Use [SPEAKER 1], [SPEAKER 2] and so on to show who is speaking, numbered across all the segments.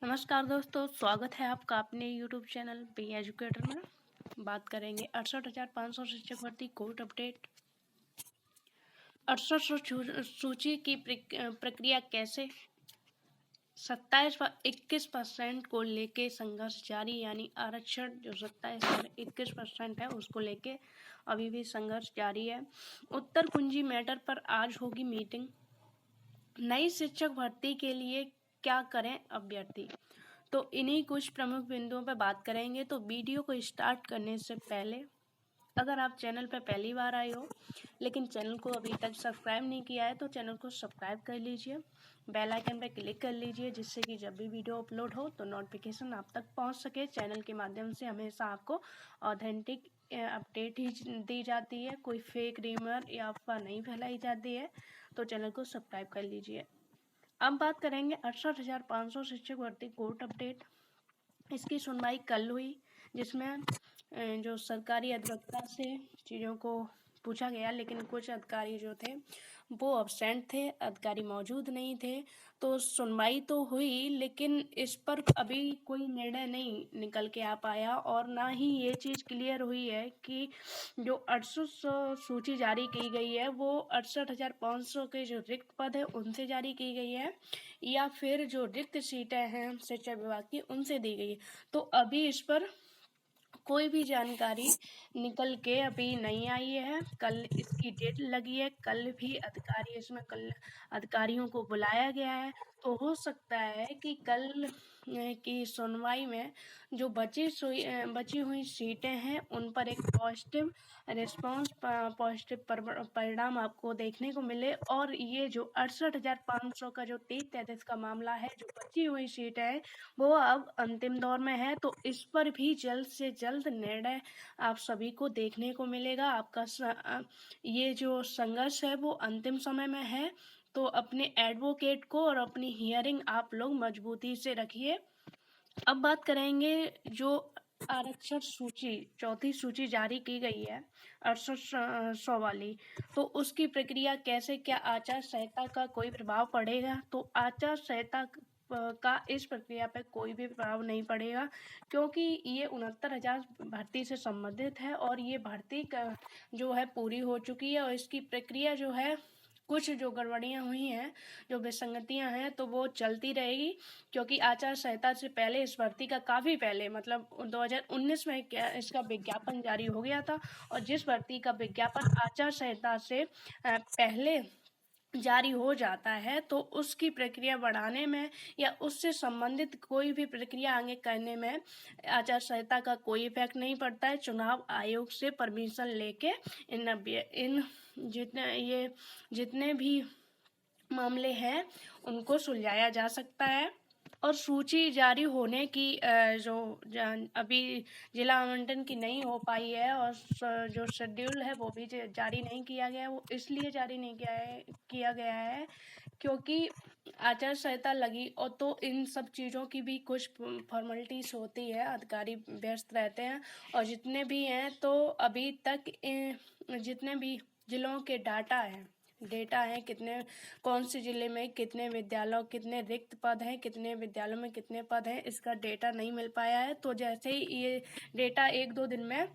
[SPEAKER 1] नमस्कार दोस्तों, स्वागत है आपका अपने यूट्यूब चैनल बी एजुकेटर में। बात करेंगे 68,500 शिक्षक भर्ती कोर्ट अपडेट। 6800 सूची की प्रक्रिया कैसे? 27 व 21% को लेके संघर्ष जारी, यानी आरक्षण जो 27 और 21% है उसको लेके अभी भी संघर्ष जारी है। उत्तर कुंजी मैटर पर आज होगी मीटिंग। नई शिक्षक भर्ती के लिए क्या करें अभ्यर्थी? तो इन्हीं कुछ प्रमुख बिंदुओं पर बात करेंगे। तो वीडियो को स्टार्ट करने से पहले अगर आप चैनल पर पहली बार आए हो लेकिन चैनल को अभी तक सब्सक्राइब नहीं किया है तो चैनल को सब्सक्राइब कर लीजिए, बेल आइकन पर क्लिक कर लीजिए, जिससे कि जब भी वीडियो अपलोड हो तो नोटिफिकेशन आप तक पहुंच सके। चैनल के माध्यम से हमेशा आपको ऑथेंटिक अपडेट ही दी जाती है, कोई फेक र्यूमर या अफवाह नहीं फैलाई जाती है। तो चैनल को सब्सक्राइब कर लीजिए। अब बात करेंगे 68,500 शिक्षक भर्ती कोर्ट अपडेट। इसकी सुनवाई कल हुई, जिसमें जो सरकारी अधिवक्ता से चीज़ों को पूछा गया, लेकिन कुछ अधिकारी जो थे वो अब्सेंट थे, अधिकारी मौजूद नहीं थे। तो सुनवाई तो हुई लेकिन इस पर अभी कोई निर्णय नहीं निकल के आ पाया, और ना ही ये चीज़ क्लियर हुई है कि जो 6800 सूची जारी की गई है वो 68,500 के जो रिक्त पद है उनसे जारी की गई है, या फिर जो रिक्त सीटें हैं शिक्षा विभाग की उनसे दी गई है। तो अभी इस पर कोई भी जानकारी निकल के अभी नहीं आई है। कल इसकी डेट लगी है, कल भी अधिकारियों को बुलाया गया है। तो हो सकता है कि कल की सुनवाई में जो बची हुई सीटें हैं उन पर एक पॉजिटिव रिस्पॉन्स, पॉजिटिव परिणाम आपको देखने को मिले, और ये जो 68,500 का जो 33 का मामला है, जो बची हुई सीटें हैं वो अब अंतिम दौर में है। तो इस पर भी जल्द से जल्द निर्णय आप सभी को देखने को मिलेगा। ये जो संघर्ष है वो अंतिम समय में है, तो अपने एडवोकेट को और अपनी हियरिंग आप लोग मजबूती से रखिए। अब बात करेंगे जो आरक्षण सूची, चौथी सूची जारी की गई है 6800 वाली, तो उसकी प्रक्रिया कैसे, क्या आचार संहिता का कोई प्रभाव पड़ेगा? तो आचार संहिता का इस प्रक्रिया पर कोई भी प्रभाव नहीं पड़ेगा, क्योंकि ये 69,000 भर्ती से संबंधित है और ये भर्ती का जो है पूरी हो चुकी है, और इसकी प्रक्रिया जो है कुछ जो गड़बड़ियाँ हुई हैं, जो विसंगतियाँ हैं, तो वो चलती रहेगी, क्योंकि आचार संहिता से पहले इस भर्ती का काफ़ी पहले मतलब 2019 में इसका विज्ञापन जारी हो गया था, और जिस भर्ती का विज्ञापन आचार संहिता से पहले जारी हो जाता है तो उसकी प्रक्रिया बढ़ाने में या उससे संबंधित कोई भी प्रक्रिया आगे करने में आचार संहिता का कोई इफेक्ट नहीं पड़ता है। चुनाव आयोग से परमिशन लेके इन जितने भी मामले हैं उनको सुलझाया जा सकता है। और सूची जारी होने की अभी जिला आवंटन की नहीं हो पाई है, और जो शेड्यूल है वो भी जारी नहीं किया गया है। वो इसलिए जारी नहीं किया गया है क्योंकि आचार संहिता लगी, और तो इन सब चीज़ों की भी कुछ फॉर्मेलिटीज होती है, अधिकारी व्यस्त रहते हैं, और जितने भी हैं तो अभी तक जितने भी जिलों के डेटा है कितने, कौन से ज़िले में कितने विद्यालयों, कितने रिक्त पद हैं, कितने विद्यालयों में कितने पद हैं, इसका डेटा नहीं मिल पाया है। तो जैसे ही ये डेटा 1-2 दिन में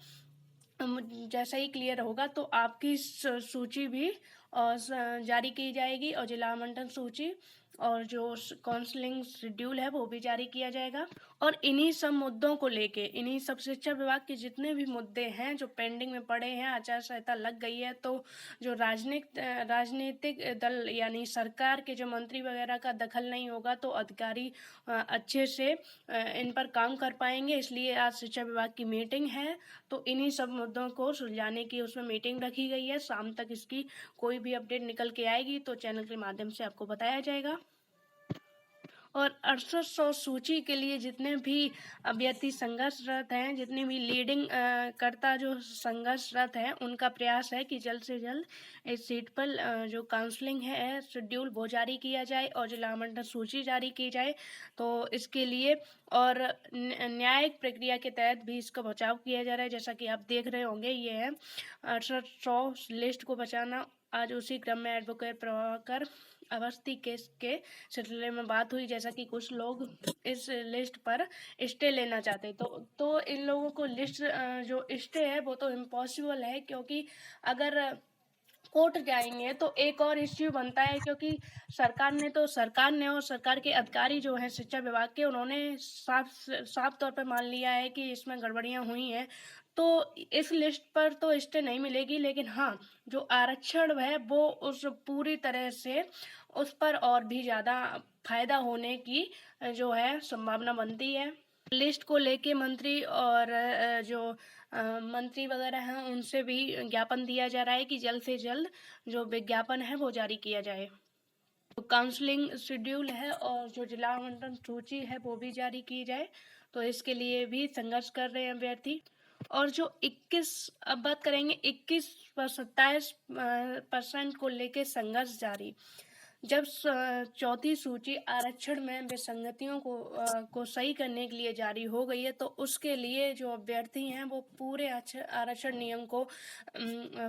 [SPEAKER 1] जैसा ही क्लियर होगा तो आपकी सूची भी जारी की जाएगी, और जिला आवंटन सूची और जो काउंसलिंग शेड्यूल है वो भी जारी किया जाएगा। और इन्हीं सब मुद्दों को लेके, इन्हीं सब शिक्षा विभाग के जितने भी मुद्दे हैं जो पेंडिंग में पड़े हैं, आचार संहिता लग गई है तो जो राजनीतिक दल यानी सरकार के जो मंत्री वगैरह का दखल नहीं होगा तो अधिकारी अच्छे से इन पर काम कर पाएंगे। इसलिए आज शिक्षा विभाग की मीटिंग है, तो इन्हीं सब मुद्दों को सुलझाने की उसमें मीटिंग रखी गई है। शाम तक इसकी कोई भी अपडेट निकल के आएगी तो चैनल के माध्यम से आपको बताया जाएगा। और 6800 सूची के लिए जितने भी अभ्यर्थी संघर्षरत हैं, जितनी भी लीडिंग कर्ता जो संघर्षरत हैं, उनका प्रयास है कि जल्द से जल्द इस सीट पर जो काउंसलिंग है शेड्यूल वो जारी किया जाए और जिला आवंटन सूची जारी की जाए। तो इसके लिए और न्यायिक प्रक्रिया के तहत भी इसका बचाव किया जा रहा है। जैसा कि आप देख रहे होंगे, ये है 6800 लिस्ट को बचाना। आज उसी क्रम में एडवोकेट प्रभाकर अवस्थी केस के सिलसिले में बात हुई, जैसा कि कुछ लोग इस लिस्ट पर स्टे लेना चाहते, तो इन लोगों को लिस्ट जो स्टे है वो तो इम्पॉसिबल है, क्योंकि अगर कोर्ट जाएंगे तो एक और इश्यू बनता है, क्योंकि सरकार ने और सरकार के अधिकारी जो हैं शिक्षा विभाग के, उन्होंने साफ तौर पर मान लिया है कि इसमें गड़बड़ियां हुई हैं, तो इस लिस्ट पर तो स्टे नहीं मिलेगी। लेकिन हाँ, जो आरक्षण है वो उस पूरी तरह से उस पर और भी ज़्यादा फायदा होने की जो है संभावना बनती है। लिस्ट को लेके मंत्री और जो मंत्री वगैरह हैं उनसे भी ज्ञापन दिया जा रहा है कि जल्द से जल्द जो विज्ञापन है वो जारी किया जाए। तो काउंसलिंग शेड्यूल है और जो जिला आवंटन सूची है वो भी जारी की जाए, तो इसके लिए भी संघर्ष कर रहे हैं अभ्यर्थी। और जो 21 अब बात करेंगे 21 व 27% को लेके संघर्ष जारी। जब चौथी सूची आरक्षण में विसंगतियों को सही करने के लिए जारी हो गई है, तो उसके लिए जो अभ्यर्थी हैं वो पूरे आरक्षण नियम को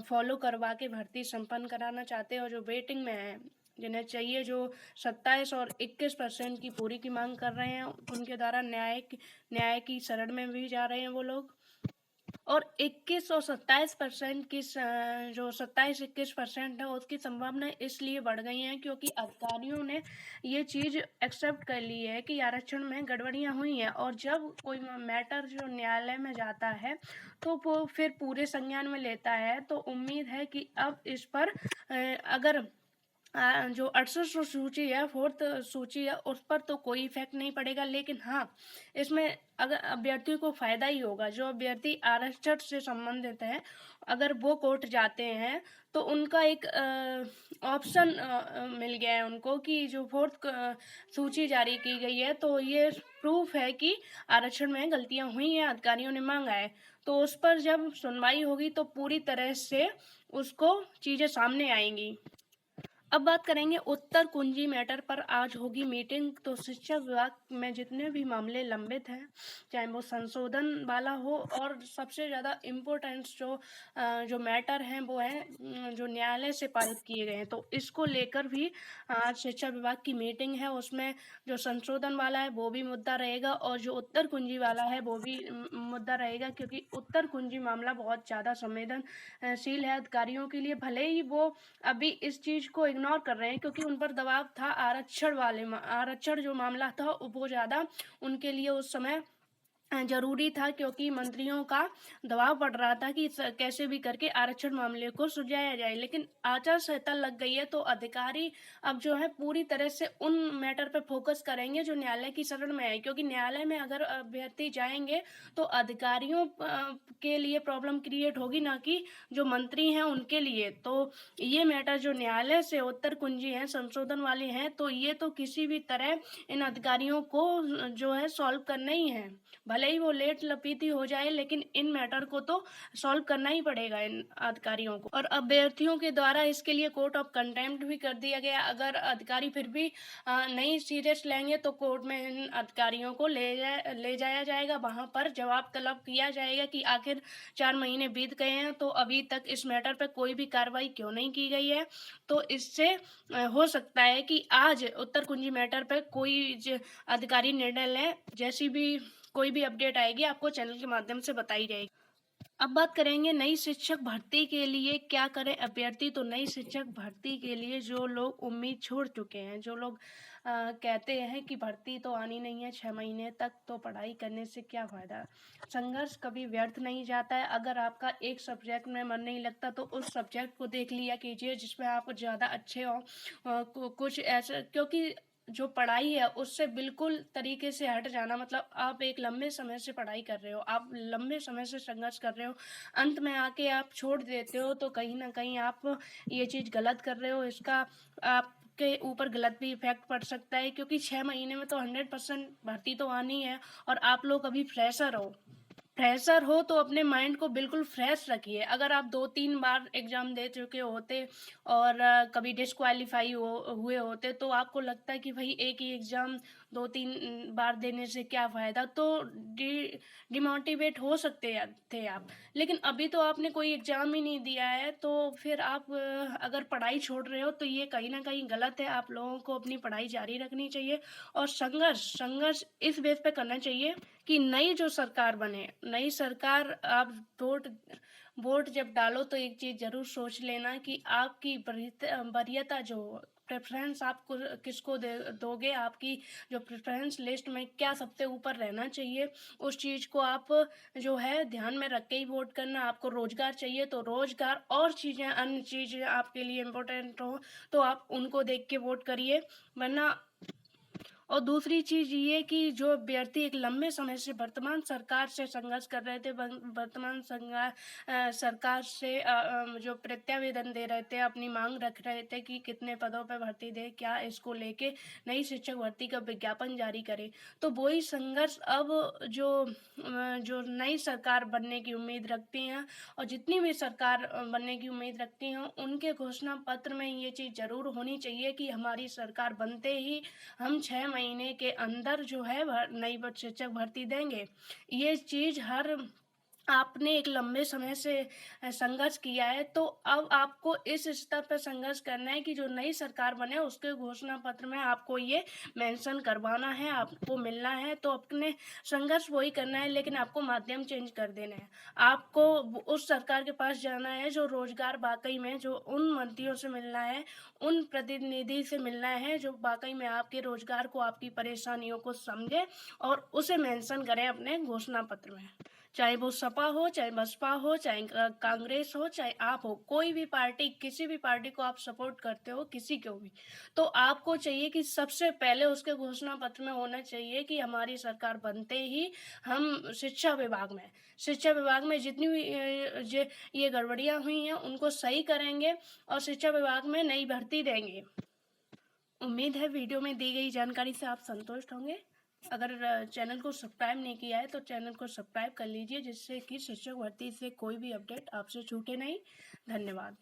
[SPEAKER 1] फॉलो करवा के भर्ती संपन्न कराना चाहते हैं, और जो वेटिंग में है जिन्हें चाहिए, जो 27 और 21% की पूरी की मांग कर रहे हैं, उनके द्वारा न्याय की शरण में भी जा रहे हैं वो लोग। और 21 और 27% की जो 27-21% है उसकी संभावना इसलिए बढ़ गई है क्योंकि अधिकारियों ने ये चीज़ एक्सेप्ट कर ली है कि आरक्षण में गड़बड़ियां हुई हैं, और जब कोई मैटर जो न्यायालय में जाता है तो वो फिर पूरे संज्ञान में लेता है। तो उम्मीद है कि अब इस पर अगर जो 68 सूची है, 4th सूची है, उस पर तो कोई इफेक्ट नहीं पड़ेगा। लेकिन हाँ, इसमें अगर अभ्यर्थियों को फायदा ही होगा। जो अभ्यर्थी आरक्षण से संबंधित है, अगर वो कोर्ट जाते हैं तो उनका एक ऑप्शन मिल गया है उनको कि जो 4th सूची जारी की गई है, तो ये प्रूफ है कि आरक्षण में गलतियां हुई हैं, अधिकारियों ने मांगा है। तो उस पर जब सुनवाई होगी तो पूरी तरह से उसको चीज़ें सामने आएंगी। अब बात करेंगे उत्तर कुंजी मैटर पर। आज होगी मीटिंग, तो शिक्षा विभाग में जितने भी मामले लंबित हैं, चाहे वो संशोधन वाला हो, और सबसे ज़्यादा इम्पोर्टेंट जो मैटर हैं वो है जो न्यायालय से पारित किए गए हैं, तो इसको लेकर भी आज शिक्षा विभाग की मीटिंग है। उसमें जो संशोधन वाला है वो भी मुद्दा रहेगा, और जो उत्तर कुंजी वाला है वो भी मुद्दा रहेगा, क्योंकि उत्तर कुंजी मामला बहुत ज़्यादा संवेदनशील है अधिकारियों के लिए। भले ही वो अभी इस चीज़ को इग्नोर कर रहे हैं, क्योंकि उन पर दबाव था आरक्षण जो मामला था वो ज़्यादा उनके लिए उस समय जरूरी था, क्योंकि मंत्रियों का दबाव पड़ रहा था कि कैसे भी करके आरक्षण मामले को सुलझाया जाए। लेकिन आचार संहिता लग गई है, तो अधिकारी अब जो है पूरी तरह से उन मैटर पे फोकस करेंगे जो न्यायालय की शरण में है, क्योंकि न्यायालय में अगर अभ्यर्थी जाएंगे तो अधिकारियों के लिए प्रॉब्लम क्रिएट होगी, ना कि जो मंत्री हैं उनके लिए। तो ये मैटर जो न्यायालय से उत्तर कुंजी हैं, संशोधन वाले हैं, तो ये तो किसी भी तरह इन अधिकारियों को जो है सॉल्व करना ही है। भले ही वो लेट लपीती हो जाए, लेकिन इन मैटर को तो सॉल्व करना ही पड़ेगा इन अधिकारियों को। और अभ्यर्थियों के द्वारा इसके लिए कोर्ट ऑफ कंटेम्प्ट भी कर दिया गया। अगर अधिकारी फिर भी नहीं सीरियस लेंगे तो कोर्ट में इन अधिकारियों को ले जाया जाएगा, वहां पर जवाब तलब किया जाएगा कि आखिर 4 महीने बीत गए हैं तो अभी तक इस मैटर पर कोई भी कार्रवाई क्यों नहीं की गई है। तो इससे हो सकता है कि आज उत्तर कुंजी मैटर पर कोई अधिकारी निर्णय लें। जैसी भी कोई भी अपडेट आएगी आपको चैनल के माध्यम से बताई जाएगी। अब बात करेंगे नई शिक्षक भर्ती के लिए क्या करें अभ्यर्थी। तो नई शिक्षक भर्ती के लिए जो लोग उम्मीद छोड़ चुके हैं, जो लोग कहते हैं कि भर्ती तो आनी नहीं है 6 महीने तक, तो पढ़ाई करने से क्या फ़ायदा। संघर्ष कभी व्यर्थ नहीं जाता है। अगर आपका एक सब्जेक्ट में मन नहीं लगता तो उस सब्जेक्ट को देख लिया कीजिए जिसमें आप ज़्यादा अच्छे हो। कुछ ऐसा, क्योंकि जो पढ़ाई है उससे बिल्कुल तरीके से हट जाना मतलब आप एक लंबे समय से पढ़ाई कर रहे हो, आप लंबे समय से संघर्ष कर रहे हो, अंत में आके आप छोड़ देते हो, तो कहीं ना कहीं आप ये चीज़ गलत कर रहे हो। इसका आपके ऊपर गलत भी इफेक्ट पड़ सकता है, क्योंकि 6 महीने में तो 100% भर्ती तो आनी है, और आप लोग अभी फ्रेशर हो तो अपने माइंड को बिल्कुल फ्रेश रखिए। अगर आप 2-3 बार एग्ज़ाम दे चुके होते और कभी डिस्क्वालीफाई हुए होते, तो आपको लगता है कि भाई एक ही एग्ज़ाम 2-3 बार देने से क्या फ़ायदा, तो डिमोटिवेट हो सकते थे आप। लेकिन अभी तो आपने कोई एग्ज़ाम ही नहीं दिया है, तो फिर आप अगर पढ़ाई छोड़ रहे हो तो ये कहीं न कहीं गलत है। आप लोगों को अपनी पढ़ाई जारी रखनी चाहिए और संघर्ष इस बेस पे करना चाहिए कि नई जो सरकार बने, नई सरकार आप वोट जब डालो तो एक चीज़ ज़रूर सोच लेना कि आपकी वरीयता जो प्रेफ़रेंस आप किसको दोगे, आपकी जो प्रेफ़रेंस लिस्ट में क्या सबसे ऊपर रहना चाहिए, उस चीज़ को आप जो है ध्यान में रख के ही वोट करना। आपको रोज़गार चाहिए तो रोज़गार और चीज़ें, अन्य चीज़ें आपके लिए इम्पोर्टेंट हो तो आप उनको देख के वोट करिए, वरना। और दूसरी चीज़ ये कि जो अभ्यर्थी एक लंबे समय से वर्तमान सरकार से संघर्ष कर रहे थे, वर्तमान सरकार से जो प्रत्यावेदन दे रहे थे, अपनी मांग रख रहे थे कि कितने पदों पर भर्ती दे, क्या इसको लेके नई शिक्षक भर्ती का विज्ञापन जारी करे, तो वही संघर्ष अब जो नई सरकार बनने की उम्मीद रखती हैं और जितनी भी सरकार बनने की उम्मीद रखती हैं, उनके घोषणा पत्र में ये चीज़ ज़रूर होनी चाहिए कि हमारी सरकार बनते ही हम 6 महीने के अंदर जो है नई शिक्षक भर्ती देंगे। ये चीज़ आपने एक लंबे समय से संघर्ष किया है, तो अब आपको इस स्तर पर संघर्ष करना है कि जो नई सरकार बने उसके घोषणा पत्र में आपको ये मेंशन करवाना है, आपको मिलना है, तो अपने संघर्ष वही करना है, लेकिन आपको माध्यम चेंज कर देना है। आपको उस सरकार के पास जाना है जो रोजगार वाकई में, जो उन मंत्रियों से मिलना है, उन प्रतिनिधि से मिलना है जो वाकई में आपके रोजगार को, आपकी परेशानियों को समझे और उसे मेंशन करें अपने घोषणा पत्र में। चाहे वो सपा हो, चाहे बसपा हो, चाहे कांग्रेस हो, चाहे आप हो, कोई भी पार्टी, किसी भी पार्टी को आप सपोर्ट करते हो, किसी को भी, तो आपको चाहिए कि सबसे पहले उसके घोषणा पत्र में होना चाहिए कि हमारी सरकार बनते ही हम शिक्षा विभाग में जितनी भी ये गड़बड़ियां हुई हैं उनको सही करेंगे और शिक्षा विभाग में नई भर्ती देंगे। उम्मीद है वीडियो में दी गई जानकारी से आप संतुष्ट होंगे। अगर चैनल को सब्सक्राइब नहीं किया है तो चैनल को सब्सक्राइब कर लीजिए, जिससे कि शिक्षक भर्ती से कोई भी अपडेट आपसे छूटे नहीं। धन्यवाद।